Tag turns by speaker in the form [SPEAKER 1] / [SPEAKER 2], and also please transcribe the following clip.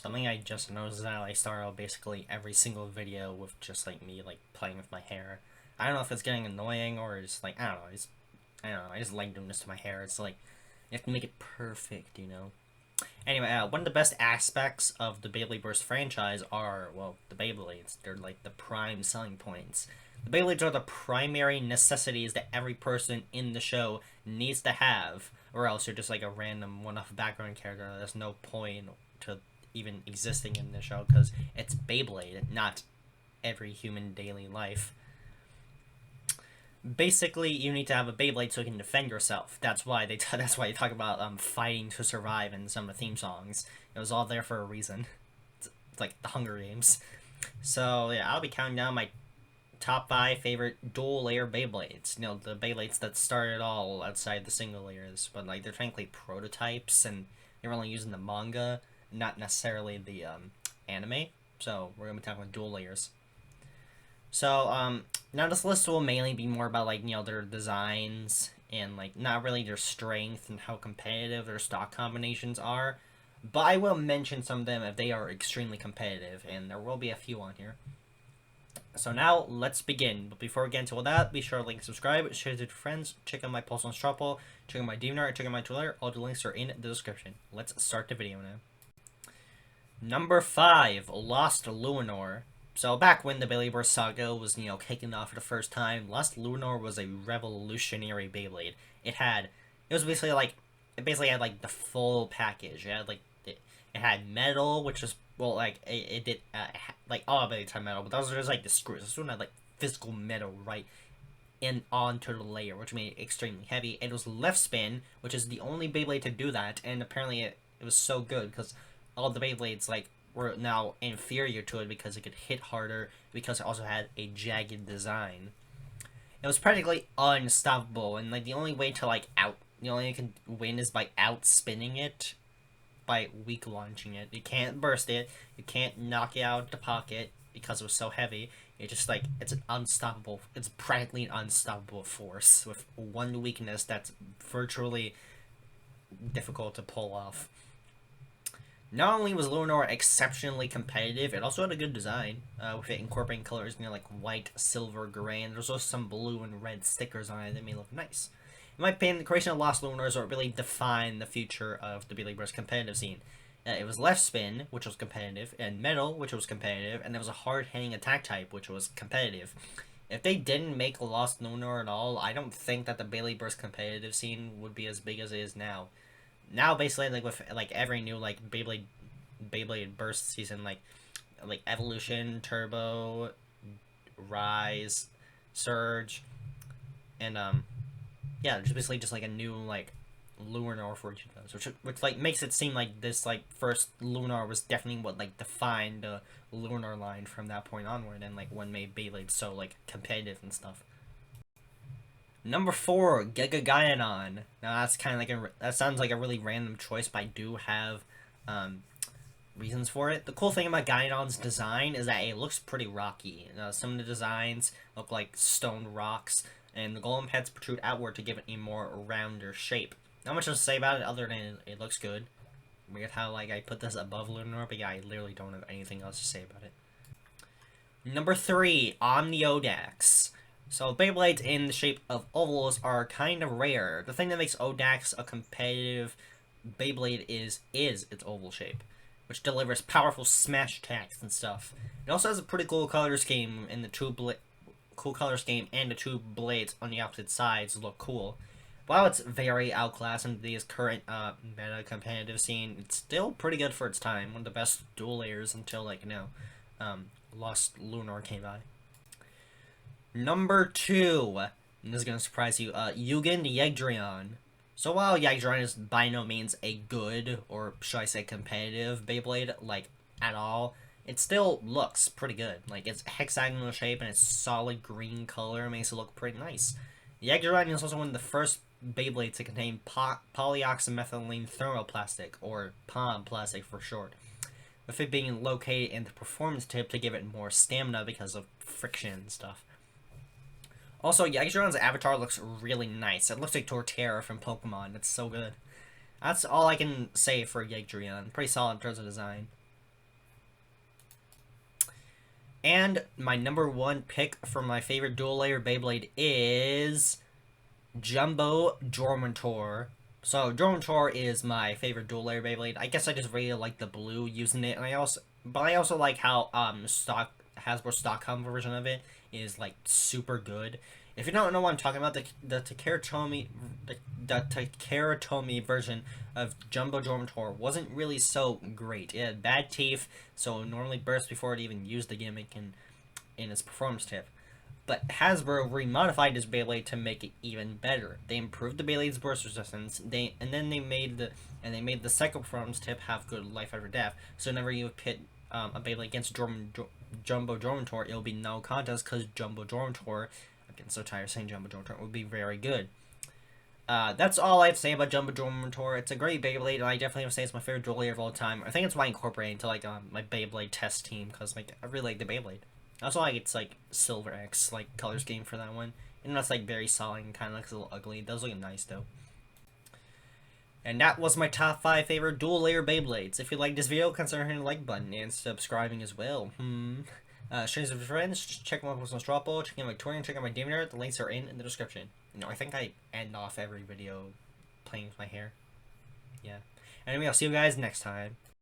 [SPEAKER 1] Something I just noticed is that I start out basically every single video with just like me like playing with my hair. I don't know if it's getting annoying or just like I don't know. I don't know. I just like doing this to my hair. It's like you have to make it perfect, you know. Anyway, one of the best aspects of the Beyblade Burst franchise are the Beyblades. They're like the prime selling points. The Beyblades are the primary necessities that every person in the show needs to have, or else you're just like a random one-off background character. There's no point to even existing in the show because it's Beyblade, not every human daily life. Basically, you need to have a Beyblade so you can defend yourself. That's why they talk about fighting to survive in some of the theme songs. It was all there for a reason. It's like the Hunger Games. So yeah, I'll be counting down my top 5 favorite dual layer Beyblades. You know, the Beyblades that started all outside the single layers, but like they're frankly prototypes and they're only using the manga, not necessarily the anime. So we're gonna be talking about dual layers. So now this list will mainly be more about like their designs and like not really their strength and how competitive their stock combinations are. But I will mention some of them if they are extremely competitive, and there will be a few on here. So now let's begin. But before we get into all that, be sure to like, subscribe, share it with your friends, check out my post on Strawpoll, check out my DeviantArt, check out my Twitter. All the links are in the description. Let's start the video now. Number 5, Lost Luinor. So back when the Beyblade saga was, kicking off for the first time, Lost Luinor was a revolutionary Beyblade. It was basically like, it basically had like the full package. It had like, it had metal, which was, it did, like all Beyblades had metal, but those were just like the screws. This one had like physical metal right in onto the layer, which made it extremely heavy. It was left spin, which is the only Beyblade to do that, and apparently it was so good because all the Beyblades like were now inferior to it because it could hit harder because it also had a jagged design. It was practically unstoppable, and like the only way to the only way you can win is by out spinning it, by weak launching it. You can't burst it, you can't knock it out the pocket because it was so heavy. It just like it's practically an unstoppable force with one weakness that's virtually difficult to pull off. Not only was Luinor exceptionally competitive, it also had a good design, with it incorporating colors, like white, silver, gray, and there's also some blue and red stickers on it that made it look nice. In my opinion, the creation of Lost Luinor is what really defined the future of the Beyblade Burst competitive scene. It was left spin, which was competitive, and metal, which was competitive, and there was a hard-hitting attack type, which was competitive. If they didn't make Lost Luinor at all, I don't think that the Beyblade Burst competitive scene would be as big as it is now. Now basically like with like every new like Beyblade Burst season, like Evolution, Turbo, Rise, Surge, and yeah, just basically just like a new like Lunar for each of those, which like makes it seem like this like first Lunar was definitely what like defined the Lunar line from that point onward, and like what made Beyblade so like competitive and stuff. Number 4, Giga Gaianon. Now that's kind of like that sounds like a really random choice, but I do have reasons for it. The cool thing about Gaianon's design is that it looks pretty rocky. Some of the designs look like stone rocks, and the golem heads protrude outward to give it a more rounder shape. Not much to say about it other than it looks good. Weird how like I put this above Lunar, but yeah, I literally don't have anything else to say about it. Number 3, Omniodax. So Beyblades in the shape of ovals are kind of rare. The thing that makes Odax a competitive Beyblade is its oval shape, which delivers powerful smash attacks and stuff. It also has a pretty cool color scheme in the and the two blades on the opposite sides look cool. While it's very outclassed in today's current meta competitive scene, it's still pretty good for its time. One of the best dual layers until Lost Lunar came by. Number 2, and this is going to surprise you, Yugen Yagdrion. So while Yagdrion is by no means a good, or should I say competitive Beyblade, like, at all, it still looks pretty good. Like, its hexagonal shape and its solid green color makes it look pretty nice. Yagdrion is also one of the first Beyblades to contain polyoxymethylene thermoplastic, or POM plastic for short, with it being located in the performance tip to give it more stamina because of friction and stuff. Also, Yagdrion's avatar looks really nice. It looks like Torterra from Pokemon. It's so good. That's all I can say for Yagdrion. Pretty solid in terms of design. And my number one pick for my favorite dual layer Beyblade is Jumbo Dormantor. So Dormantor is my favorite dual layer Beyblade. I guess I just really like the blue using it, and I also like how Hasbro Stockholm version of it is like super good. If you don't know what I'm talking about, the Takeratomi version of Jumbo Dormantor wasn't really so great. It had bad teeth, so it normally burst before it even used the gimmick in its performance tip. But Hasbro remodified this Beyblade to make it even better. They improved the Beyblade's burst resistance. They made the second performance tip have good life after death. So whenever you pit a Beyblade against Jumbo Dormantor, it'll be no contest because Jumbo Dormantor, I'm getting so tired of saying Jumbo Dormantor, would be very good. That's all I have to say about Jumbo Dormantor. It's a great Beyblade, and I definitely have to say it's my favorite dual layer of all time. I think it's why I incorporate it into like my Beyblade test team because like I really like the Beyblade. Also, like it's like Silver X like color scheme for that one, and that's like very solid and kind of looks a little ugly. It does look nice though. And that was my top 5 favorite dual layer Beyblades. If you like this video, consider hitting the like button and subscribing as well. Sharing with your friends, check my personal straw poll, check out my Victorian, check out my Demon Art. The links are in the description. You know, I think I end off every video playing with my hair. Yeah. Anyway, I'll see you guys next time.